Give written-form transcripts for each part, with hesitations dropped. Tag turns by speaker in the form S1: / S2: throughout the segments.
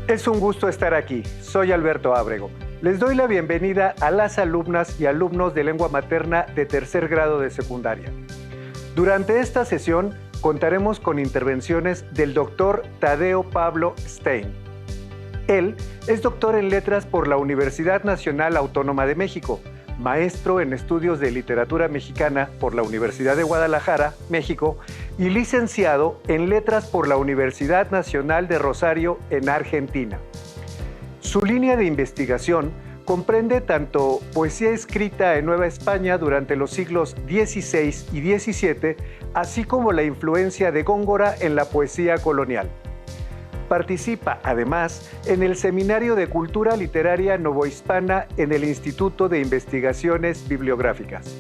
S1: Es un gusto estar aquí. Soy Alberto Ábrego. Les doy la bienvenida a las alumnas y alumnos de lengua materna de tercer grado de secundaria. Durante esta sesión contaremos con intervenciones del doctor Tadeo Pablo Stein. Él es doctor en letras por la Universidad Nacional Autónoma de México, maestro en estudios de literatura mexicana por la Universidad de Guadalajara, México, y licenciado en letras por la Universidad Nacional de Rosario en Argentina. Su línea de investigación comprende tanto poesía escrita en Nueva España durante los siglos XVI y XVII, así como la influencia de Góngora en la poesía colonial. Participa, además, en el Seminario de Cultura Literaria Novohispana en el Instituto de Investigaciones Bibliográficas.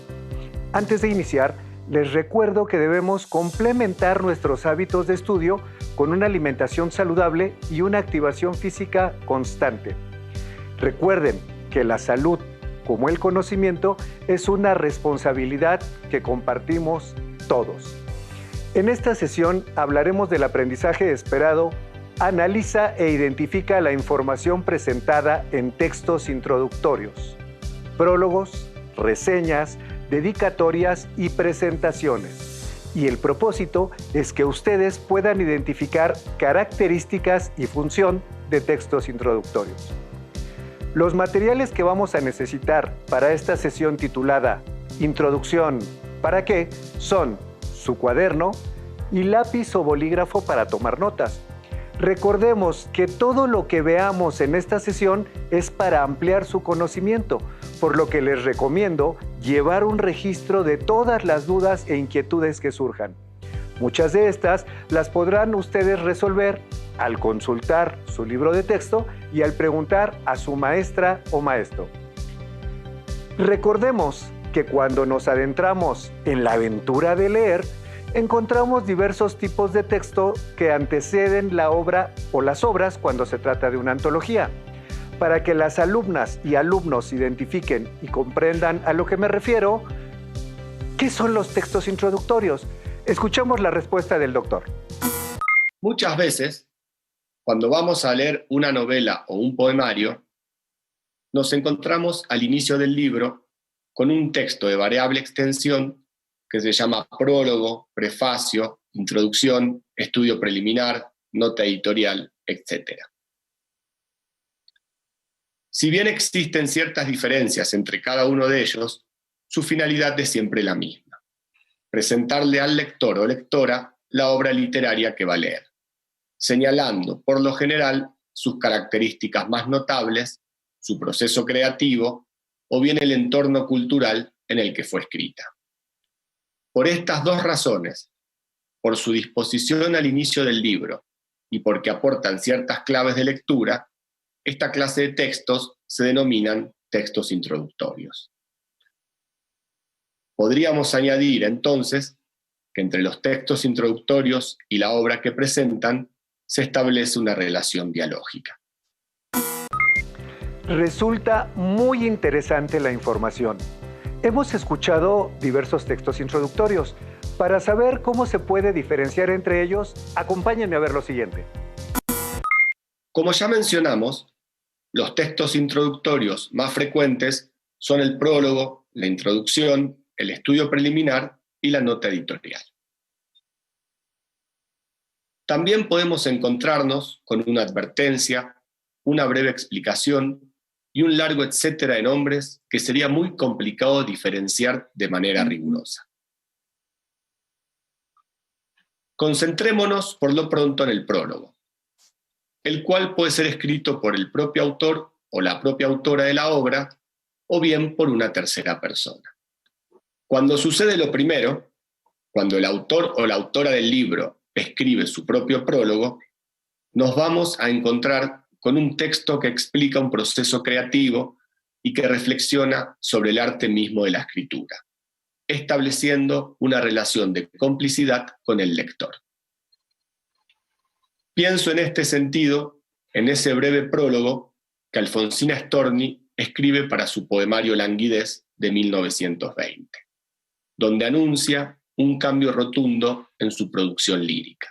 S1: Antes de iniciar, les recuerdo que debemos complementar nuestros hábitos de estudio con una alimentación saludable y una activación física constante. Recuerden que la salud, como el conocimiento, es una responsabilidad que compartimos todos. En esta sesión hablaremos del aprendizaje esperado. Analiza e identifica la información presentada en textos introductorios, prólogos, reseñas, dedicatorias y presentaciones. Y el propósito es que ustedes puedan identificar características y función de textos introductorios. Los materiales que vamos a necesitar para esta sesión titulada Introducción, ¿para qué?, son su cuaderno y lápiz o bolígrafo para tomar notas. Recordemos que todo lo que veamos en esta sesión es para ampliar su conocimiento, por lo que les recomiendo llevar un registro de todas las dudas e inquietudes que surjan. Muchas de estas las podrán ustedes resolver al consultar su libro de texto y al preguntar a su maestra o maestro. Recordemos que cuando nos adentramos en la aventura de leer, encontramos diversos tipos de texto que anteceden la obra o las obras cuando se trata de una antología. Para que las alumnas y alumnos identifiquen y comprendan a lo que me refiero, ¿qué son los textos introductorios? Escuchemos la respuesta del doctor.
S2: Muchas veces, cuando vamos a leer una novela o un poemario, nos encontramos al inicio del libro con un texto de variable extensión que se llama prólogo, prefacio, introducción, estudio preliminar, nota editorial, etc. Si bien existen ciertas diferencias entre cada uno de ellos, su finalidad es siempre la misma: presentarle al lector o lectora la obra literaria que va a leer, señalando, por lo general, sus características más notables, su proceso creativo o bien el entorno cultural en el que fue escrita. Por estas dos razones, por su disposición al inicio del libro y porque aportan ciertas claves de lectura, esta clase de textos se denominan textos introductorios. Podríamos añadir entonces que entre los textos introductorios y la obra que presentan se establece una relación dialógica.
S1: Resulta muy interesante la información. Hemos escuchado diversos textos introductorios. Para saber cómo se puede diferenciar entre ellos, acompáñenme a ver lo siguiente.
S2: Como ya mencionamos, los textos introductorios más frecuentes son el prólogo, la introducción, el estudio preliminar y la nota editorial. También podemos encontrarnos con una advertencia, una breve explicación y un largo etcétera de nombres que sería muy complicado diferenciar de manera rigurosa. Concentrémonos por lo pronto en el prólogo, el cual puede ser escrito por el propio autor o la propia autora de la obra, o bien por una tercera persona. Cuando sucede lo primero, cuando el autor o la autora del libro escribe su propio prólogo, nos vamos a encontrar con un texto que explica un proceso creativo y que reflexiona sobre el arte mismo de la escritura, estableciendo una relación de complicidad con el lector. Pienso en este sentido en ese breve prólogo que Alfonsina Storni escribe para su poemario Languidez de 1920, donde anuncia un cambio rotundo en su producción lírica.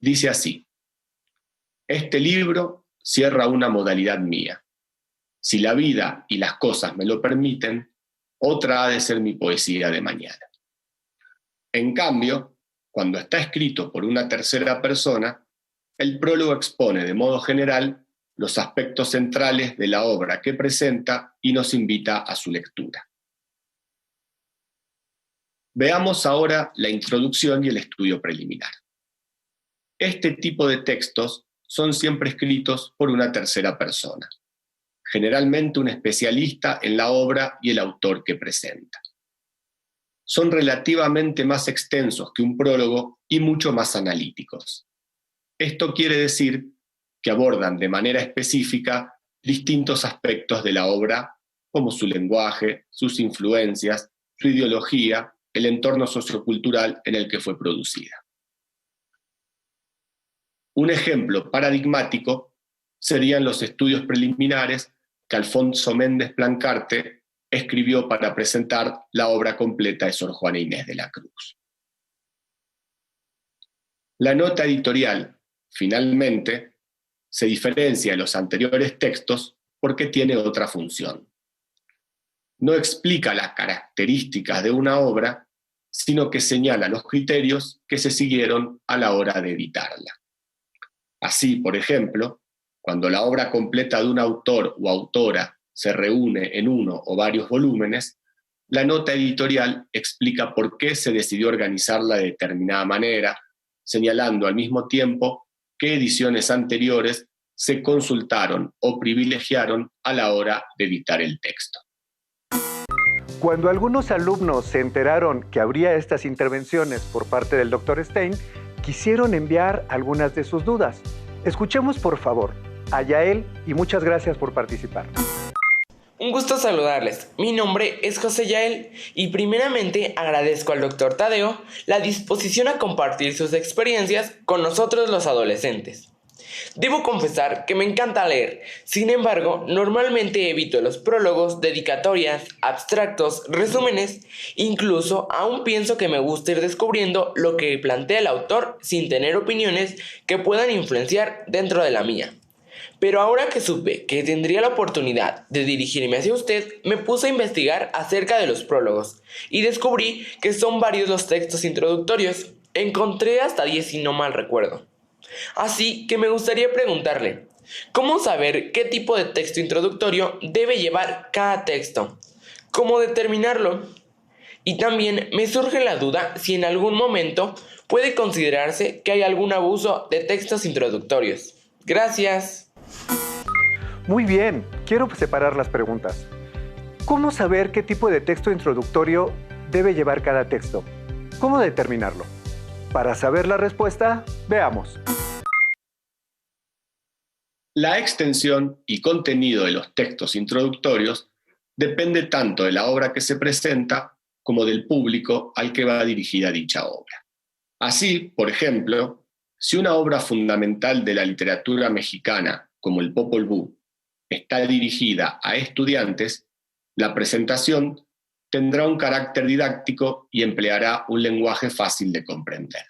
S2: Dice así: este libro cierra una modalidad mía. Si la vida y las cosas me lo permiten, otra ha de ser mi poesía de mañana. En cambio, cuando está escrito por una tercera persona, el prólogo expone de modo general los aspectos centrales de la obra que presenta y nos invita a su lectura. Veamos ahora la introducción y el estudio preliminar. Este tipo de textos son siempre escritos por una tercera persona, generalmente un especialista en la obra y el autor que presenta. Son relativamente más extensos que un prólogo y mucho más analíticos. Esto quiere decir que abordan de manera específica distintos aspectos de la obra, como su lenguaje, sus influencias, su ideología, el entorno sociocultural en el que fue producida. Un ejemplo paradigmático serían los estudios preliminares que Alfonso Méndez Plancarte escribió para presentar la obra completa de Sor Juana Inés de la Cruz. La nota editorial, finalmente, se diferencia de los anteriores textos porque tiene otra función. No explica las características de una obra, sino que señala los criterios que se siguieron a la hora de editarla. Así, por ejemplo, cuando la obra completa de un autor o autora se reúne en uno o varios volúmenes, la nota editorial explica por qué se decidió organizarla de determinada manera, señalando al mismo tiempo qué ediciones anteriores se consultaron o privilegiaron a la hora de editar el texto.
S1: Cuando algunos alumnos se enteraron que habría estas intervenciones por parte del Dr. Stein, quisieron enviar algunas de sus dudas. Escuchemos, por favor, a Yael y muchas gracias por participar.
S3: Un gusto saludarles. Mi nombre es José Yael y primeramente agradezco al Dr. Tadeo la disposición a compartir sus experiencias con nosotros los adolescentes. Debo confesar que me encanta leer, sin embargo, normalmente evito los prólogos, dedicatorias, abstractos, resúmenes, incluso aún pienso que me gusta ir descubriendo lo que plantea el autor sin tener opiniones que puedan influenciar dentro de la mía. Pero ahora que supe que tendría la oportunidad de dirigirme hacia usted, me puse a investigar acerca de los prólogos y descubrí que son varios los textos introductorios. Encontré hasta 10 si no mal recuerdo. Así que me gustaría preguntarle, ¿cómo saber qué tipo de texto introductorio debe llevar cada texto? ¿Cómo determinarlo? Y también me surge la duda si en algún momento puede considerarse que hay algún abuso de textos introductorios. Gracias.
S1: Muy bien, quiero separar las preguntas. ¿Cómo saber qué tipo de texto introductorio debe llevar cada texto? ¿Cómo determinarlo? Para saber la respuesta, veamos.
S2: La extensión y contenido de los textos introductorios depende tanto de la obra que se presenta como del público al que va dirigida dicha obra. Así, por ejemplo, si una obra fundamental de la literatura mexicana, como el Popol Vuh, está dirigida a estudiantes, la presentación tendrá un carácter didáctico y empleará un lenguaje fácil de comprender.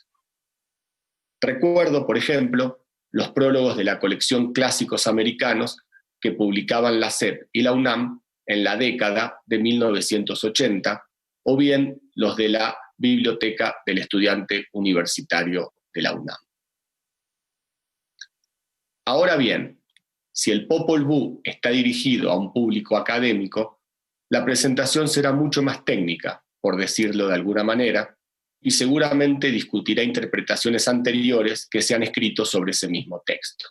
S2: Recuerdo, por ejemplo, los prólogos de la colección Clásicos Americanos que publicaban la SEP y la UNAM en la década de 1980, o bien los de la Biblioteca del Estudiante Universitario de la UNAM. Ahora bien, si el Popol Vuh está dirigido a un público académico, la presentación será mucho más técnica, por decirlo de alguna manera, y seguramente discutirá interpretaciones anteriores que se han escrito sobre ese mismo texto.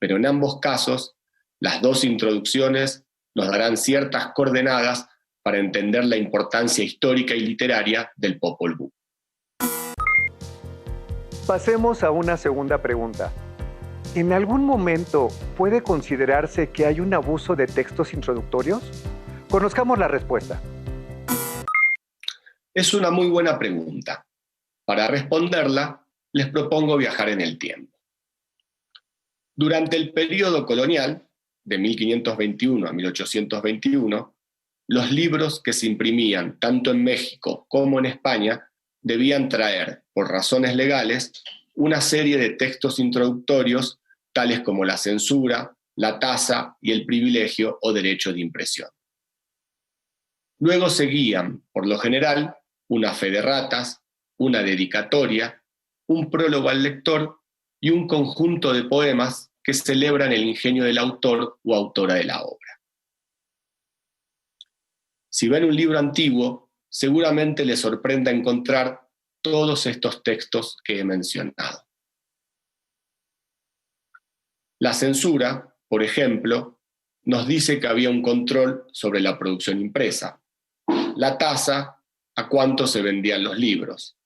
S2: Pero en ambos casos, las dos introducciones nos darán ciertas coordenadas para entender la importancia histórica y literaria del Popol Vuh.
S1: Pasemos a una segunda pregunta. ¿En algún momento puede considerarse que hay un abuso de textos introductorios? Conozcamos la respuesta.
S2: Es una muy buena pregunta. Para responderla, les propongo viajar en el tiempo. Durante el período colonial, de 1521 a 1821, los libros que se imprimían tanto en México como en España debían traer, por razones legales, una serie de textos introductorios tales como la censura, la tasa y el privilegio o derecho de impresión. Luego seguían, por lo general, una fe de ratas, una dedicatoria, un prólogo al lector y un conjunto de poemas que celebran el ingenio del autor o autora de la obra. Si ven un libro antiguo, seguramente les sorprenda encontrar todos estos textos que he mencionado. La censura, por ejemplo, nos dice que había un control sobre la producción impresa. La tasa, a cuánto se vendían los libros.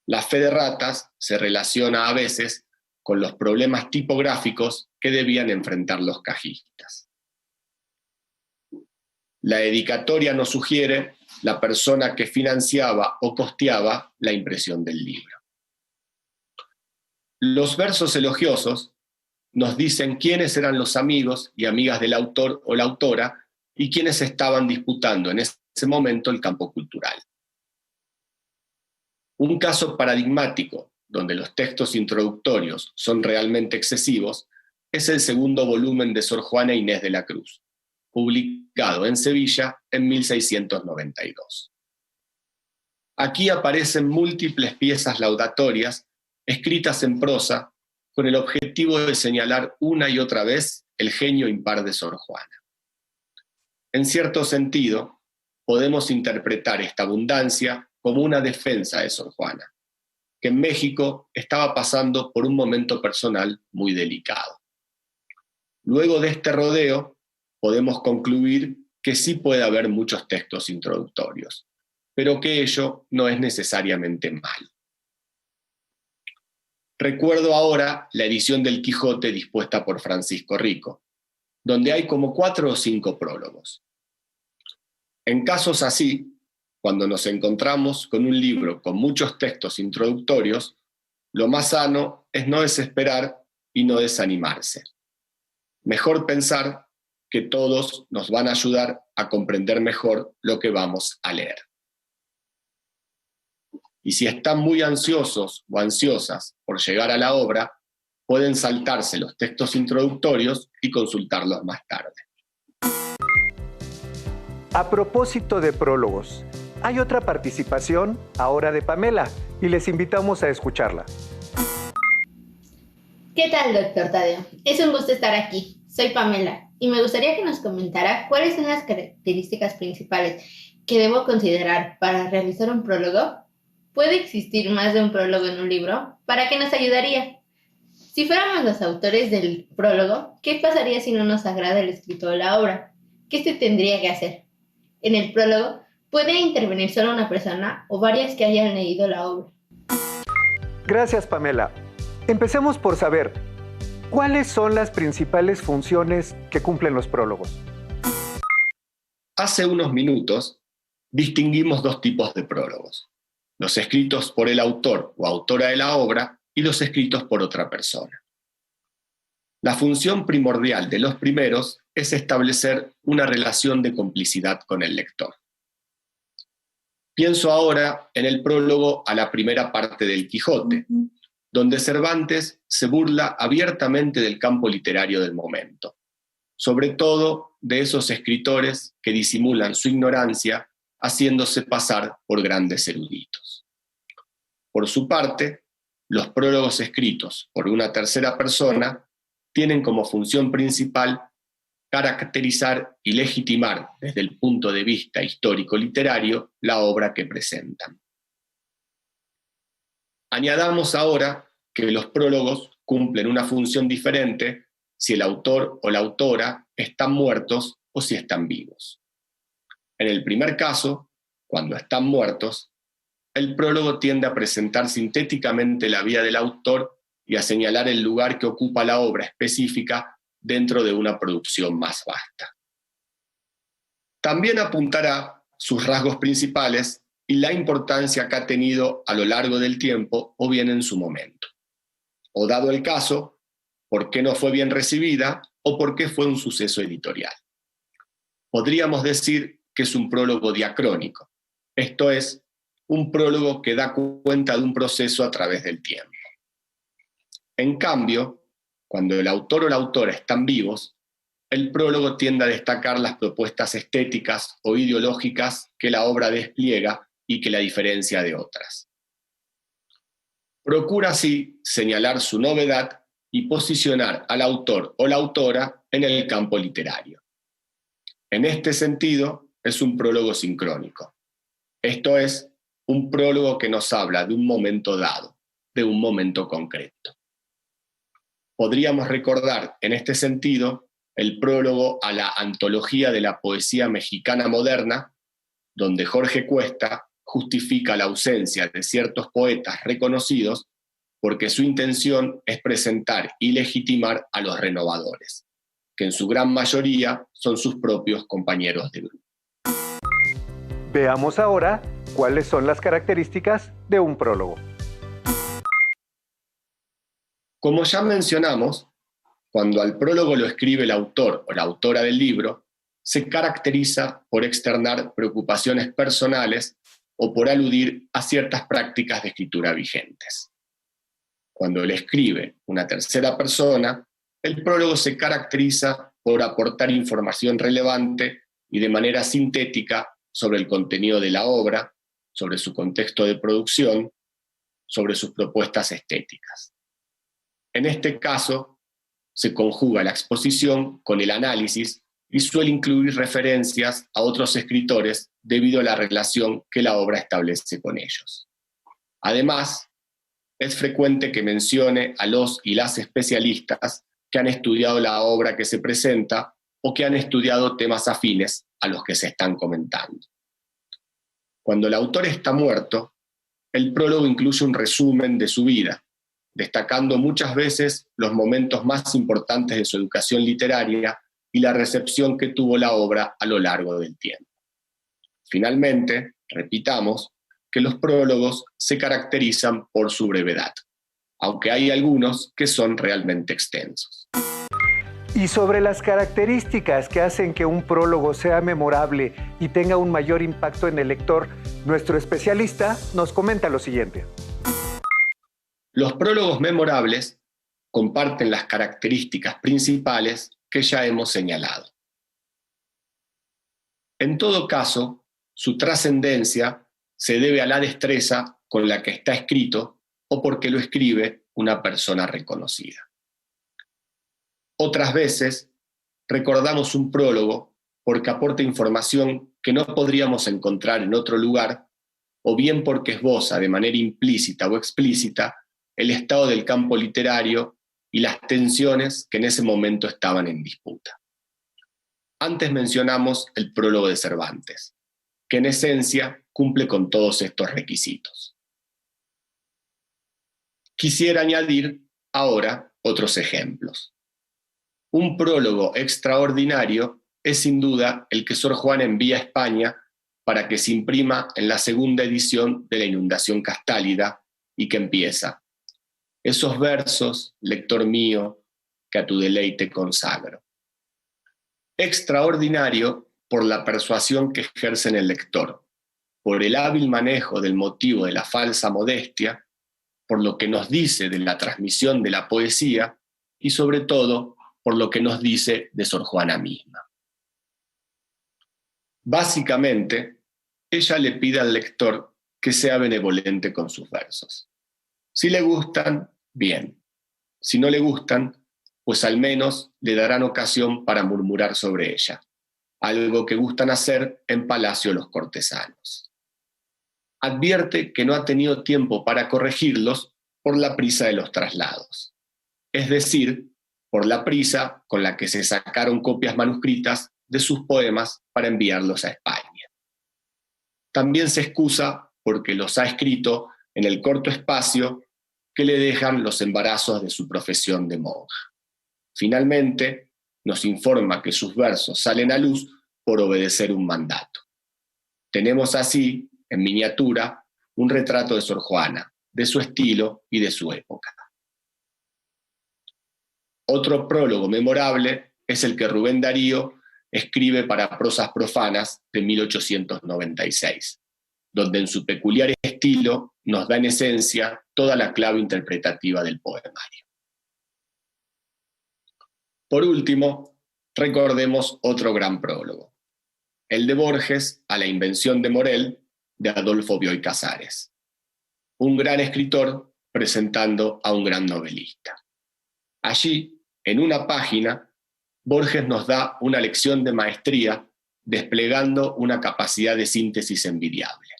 S2: La fe de ratas se relaciona a veces con los problemas tipográficos que debían enfrentar los cajistas. La dedicatoria nos sugiere la persona que financiaba o costeaba la impresión del libro. Los versos elogiosos nos dicen quiénes eran los amigos y amigas del autor o la autora y quiénes estaban disputando en ese momento el campo cultural. Un caso paradigmático donde los textos introductorios son realmente excesivos es el segundo volumen de Sor Juana Inés de la Cruz, publicado en Sevilla en 1692. Aquí aparecen múltiples piezas laudatorias escritas en prosa con el objetivo de señalar una y otra vez el genio impar de Sor Juana. En cierto sentido, podemos interpretar esta abundancia como una defensa de Sor Juana, que en México estaba pasando por un momento personal muy delicado. Luego de este rodeo, podemos concluir que sí puede haber muchos textos introductorios, pero que ello no es necesariamente malo. Recuerdo ahora la edición del Quijote dispuesta por Francisco Rico, donde hay como 4 o 5 prólogos. En casos así, cuando nos encontramos con un libro con muchos textos introductorios, lo más sano es no desesperar y no desanimarse. Mejor pensar que todos nos van a ayudar a comprender mejor lo que vamos a leer. Y si están muy ansiosos o ansiosas por llegar a la obra, pueden saltarse los textos introductorios y consultarlos más tarde.
S1: A propósito de prólogos, hay otra participación ahora de Pamela y les invitamos a escucharla.
S4: ¿Qué tal, doctor Tadeo? Es un gusto estar aquí. Soy Pamela y me gustaría que nos comentara cuáles son las características principales que debo considerar para realizar un prólogo. ¿Puede existir más de un prólogo en un libro? ¿Para qué nos ayudaría? Si fuéramos los autores del prólogo, ¿qué pasaría si no nos agrada el escrito de la obra? ¿Qué se tendría que hacer? En el prólogo, ¿puede intervenir solo una persona o varias que hayan leído la obra?
S1: Gracias, Pamela. Empecemos por saber, ¿cuáles son las principales funciones que cumplen los prólogos?
S2: Hace unos minutos distinguimos 2 tipos de prólogos: los escritos por el autor o autora de la obra y los escritos por otra persona. La función primordial de los primeros es establecer una relación de complicidad con el lector. Pienso ahora en el prólogo a la primera parte del Quijote, donde Cervantes se burla abiertamente del campo literario del momento, sobre todo de esos escritores que disimulan su ignorancia haciéndose pasar por grandes eruditos. Por su parte, los prólogos escritos por una tercera persona tienen como función principal caracterizar y legitimar desde el punto de vista histórico-literario la obra que presentan. Añadamos ahora que los prólogos cumplen una función diferente si el autor o la autora están muertos o si están vivos. En el primer caso, cuando están muertos, el prólogo tiende a presentar sintéticamente la vida del autor y a señalar el lugar que ocupa la obra específica dentro de una producción más vasta. También apuntará sus rasgos principales y la importancia que ha tenido a lo largo del tiempo o bien en su momento. O dado el caso, por qué no fue bien recibida o por qué fue un suceso editorial. Podríamos decir que es un prólogo diacrónico, esto es, un prólogo que da cuenta de un proceso a través del tiempo. En cambio, Cuando el autor o la autora están vivos, el prólogo tiende a destacar las propuestas estéticas o ideológicas que la obra despliega y que la diferencia de otras. Procura así señalar su novedad y posicionar al autor o la autora en el campo literario. En este sentido, es un prólogo sincrónico. Esto es, un prólogo que nos habla de un momento dado, de un momento concreto. Podríamos recordar, en este sentido, el prólogo a la Antología de la Poesía Mexicana Moderna, donde Jorge Cuesta justifica la ausencia de ciertos poetas reconocidos porque su intención es presentar y legitimar a los renovadores, que en su gran mayoría son sus propios compañeros de grupo.
S1: Veamos ahora cuáles son las características de un prólogo.
S2: Como ya mencionamos, cuando al prólogo lo escribe el autor o la autora del libro, se caracteriza por externar preocupaciones personales o por aludir a ciertas prácticas de escritura vigentes. Cuando le escribe una tercera persona, el prólogo se caracteriza por aportar información relevante y de manera sintética sobre el contenido de la obra, sobre su contexto de producción, sobre sus propuestas estéticas. En este caso, se conjuga la exposición con el análisis y suele incluir referencias a otros escritores debido a la relación que la obra establece con ellos. Además, es frecuente que mencione a los y las especialistas que han estudiado la obra que se presenta o que han estudiado temas afines a los que se están comentando. Cuando el autor está muerto, el prólogo incluye un resumen de su vida, destacando muchas veces los momentos más importantes de su educación literaria y la recepción que tuvo la obra a lo largo del tiempo. Finalmente, repitamos que los prólogos se caracterizan por su brevedad, aunque hay algunos que son realmente extensos.
S1: Y sobre las características que hacen que un prólogo sea memorable y tenga un mayor impacto en el lector, nuestro especialista nos comenta lo siguiente.
S2: Los prólogos memorables comparten las características principales que ya hemos señalado. En todo caso, su trascendencia se debe a la destreza con la que está escrito o porque lo escribe una persona reconocida. Otras veces, recordamos un prólogo porque aporta información que no podríamos encontrar en otro lugar, o bien porque esboza de manera implícita o explícita el estado del campo literario y las tensiones que en ese momento estaban en disputa. Antes mencionamos el prólogo de Cervantes, que en esencia cumple con todos estos requisitos. Quisiera añadir ahora otros ejemplos. Un prólogo extraordinario es sin duda el que Sor Juana envía a España para que se imprima en la segunda edición de La Inundación Castálida y que empieza: esos versos, lector mío, que a tu deleite consagro. Extraordinario por la persuasión que ejerce en el lector, por el hábil manejo del motivo de la falsa modestia, por lo que nos dice de la transmisión de la poesía y sobre todo por lo que nos dice de Sor Juana misma. Básicamente, ella le pide al lector que sea benevolente con sus versos. Si le gustan, bien. Si no le gustan, pues al menos le darán ocasión para murmurar sobre ella, algo que gustan hacer en palacio los cortesanos. Advierte que no ha tenido tiempo para corregirlos por la prisa de los traslados, es decir, por la prisa con la que se sacaron copias manuscritas de sus poemas para enviarlos a España. También se excusa porque los ha escrito en el corto espacio que le dejan los embarazos de su profesión de monja. Finalmente, nos informa que sus versos salen a luz por obedecer un mandato. Tenemos así, en miniatura, un retrato de Sor Juana, de su estilo y de su época. Otro prólogo memorable es el que Rubén Darío escribe para Prosas Profanas de 1896, donde en su peculiar estilo nos da en esencia toda la clave interpretativa del poemario. Por último, recordemos otro gran prólogo, el de Borges a la invención de Morel de Adolfo Bioy Casares, un gran escritor presentando a un gran novelista. Allí, en una página, Borges nos da una lección de maestría desplegando una capacidad de síntesis envidiable.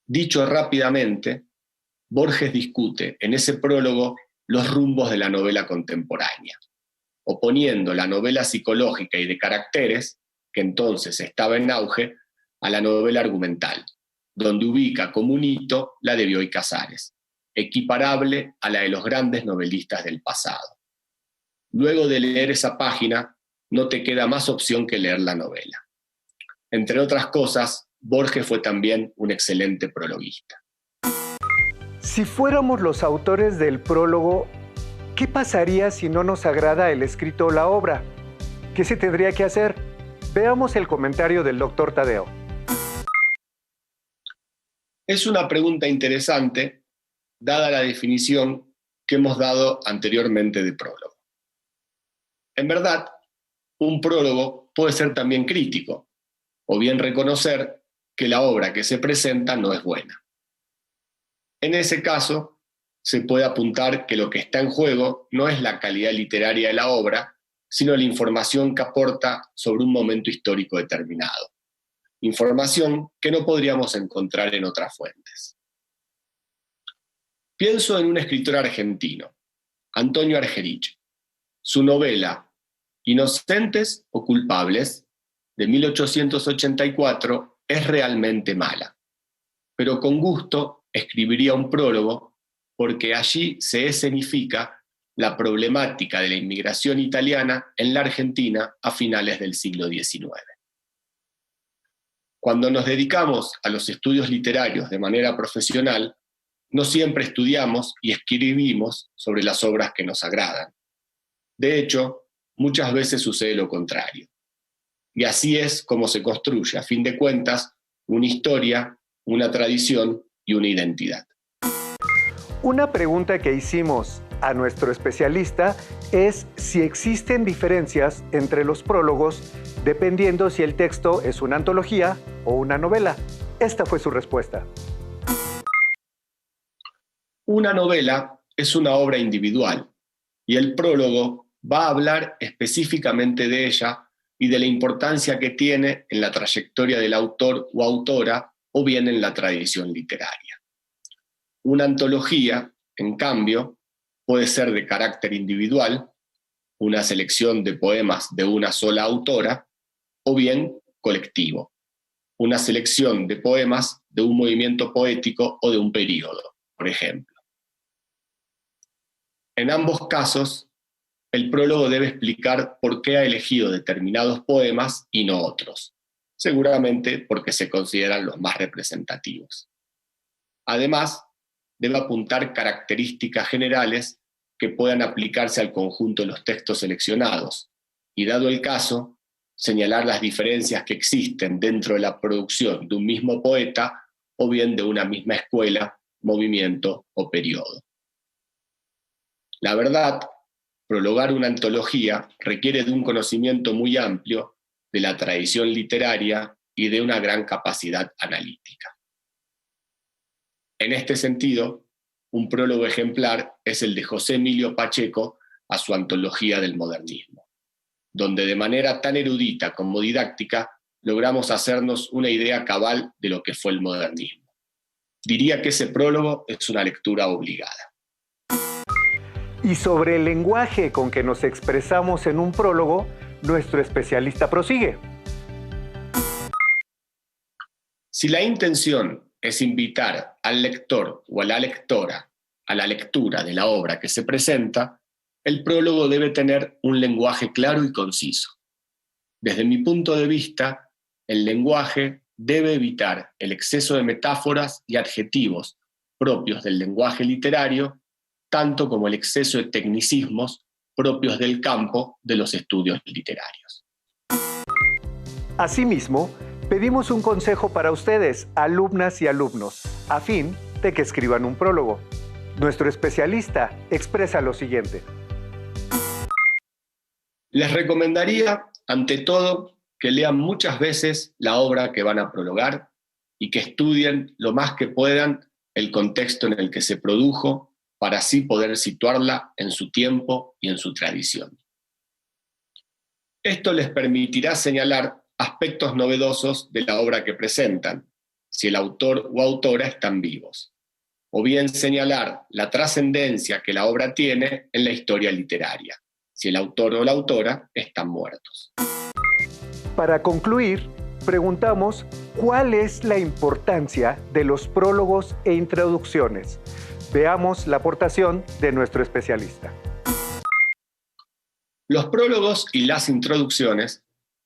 S2: Dicho rápidamente, Borges discute en ese prólogo los rumbos de la novela contemporánea, oponiendo la novela psicológica y de caracteres, que entonces estaba en auge, a la novela argumental, donde ubica como un hito la de Bioy Casares, equiparable a la de los grandes novelistas del pasado. Luego de leer esa página, no te queda más opción que leer la novela. Entre otras cosas, Borges fue también un excelente prologuista.
S1: Si fuéramos los autores del prólogo, ¿qué pasaría si no nos agrada el escrito o la obra? ¿Qué se tendría que hacer? Veamos el comentario del doctor Tadeo.
S2: Es una pregunta interesante, dada la definición que hemos dado anteriormente de prólogo. En verdad, un prólogo puede ser también crítico, o bien reconocer que la obra que se presenta no es buena. En ese caso, se puede apuntar que lo que está en juego no es la calidad literaria de la obra, sino la información que aporta sobre un momento histórico determinado. Información que no podríamos encontrar en otras fuentes. Pienso en un escritor argentino, Antonio Argerich. Su novela Inocentes o culpables, de 1884, es realmente mala, pero con gusto escribiría un prólogo porque allí se escenifica la problemática de la inmigración italiana en la Argentina a finales del siglo XIX. Cuando nos dedicamos a los estudios literarios de manera profesional, no siempre estudiamos y escribimos sobre las obras que nos agradan. De hecho, muchas veces sucede lo contrario. Y así es como se construye, a fin de cuentas, una historia, una tradición y una identidad.
S1: Una pregunta que hicimos a nuestro especialista es si existen diferencias entre los prólogos dependiendo si el texto es una antología o una novela. Esta fue su respuesta.
S2: Una novela es una obra individual y el prólogo va a hablar específicamente de ella y de la importancia que tiene en la trayectoria del autor o autora o bien en la tradición literaria. Una antología, en cambio, puede ser de carácter individual, una selección de poemas de una sola autora, o bien colectivo, una selección de poemas de un movimiento poético o de un período, por ejemplo. En ambos casos, el prólogo debe explicar por qué ha elegido determinados poemas y no otros, seguramente porque se consideran los más representativos. Además, debe apuntar características generales que puedan aplicarse al conjunto de los textos seleccionados y, dado el caso, señalar las diferencias que existen dentro de la producción de un mismo poeta o bien de una misma escuela, movimiento o periodo. La verdad, prologar una antología requiere de un conocimiento muy amplio de la tradición literaria y de una gran capacidad analítica. En este sentido, un prólogo ejemplar es el de José Emilio Pacheco a su antología del modernismo, donde de manera tan erudita como didáctica logramos hacernos una idea cabal de lo que fue el modernismo. Diría que ese prólogo es una lectura obligada.
S1: Y sobre el lenguaje con que nos expresamos en un prólogo, nuestro especialista prosigue.
S2: Si la intención es invitar al lector o a la lectora a la lectura de la obra que se presenta, el prólogo debe tener un lenguaje claro y conciso. Desde mi punto de vista, el lenguaje debe evitar el exceso de metáforas y adjetivos propios del lenguaje literario, tanto como el exceso de tecnicismos propios del campo de los estudios literarios.
S1: Asimismo, pedimos un consejo para ustedes, alumnas y alumnos, a fin de que escriban un prólogo. Nuestro especialista expresa lo siguiente.
S2: Les recomendaría, ante todo, que lean muchas veces la obra que van a prologar y que estudien lo más que puedan el contexto en el que se produjo para así poder situarla en su tiempo y en su tradición. Esto les permitirá señalar aspectos novedosos de la obra que presentan, si el autor o autora están vivos, o bien señalar la trascendencia que la obra tiene en la historia literaria, si el autor o la autora están muertos.
S1: Para concluir, preguntamos cuál es la importancia de los prólogos e introducciones. Veamos la aportación de nuestro especialista.
S2: Los prólogos y las introducciones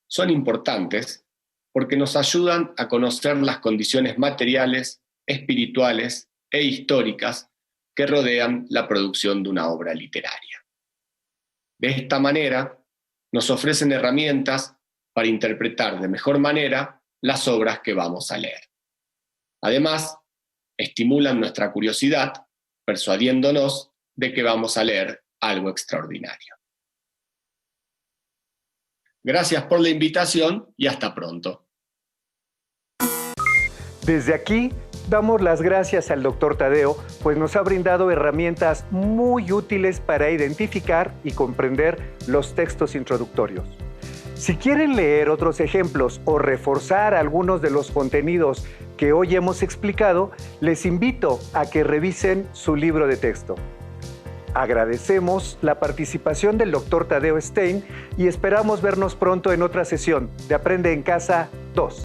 S2: son importantes porque nos ayudan a conocer las condiciones materiales, espirituales e históricas que rodean la producción de una obra literaria. De esta manera, nos ofrecen herramientas para interpretar de mejor manera las obras que vamos a leer. Además, estimulan nuestra curiosidad, persuadiéndonos de que vamos a leer algo extraordinario. Gracias por la invitación y hasta pronto.
S1: Desde aquí, damos las gracias al Dr. Tadeo, pues nos ha brindado herramientas muy útiles para identificar y comprender los textos introductorios. Si quieren leer otros ejemplos o reforzar algunos de los contenidos que hoy hemos explicado, les invito a que revisen su libro de texto. Agradecemos la participación del Dr. Tadeo Stein y esperamos vernos pronto en otra sesión de Aprende en Casa 2.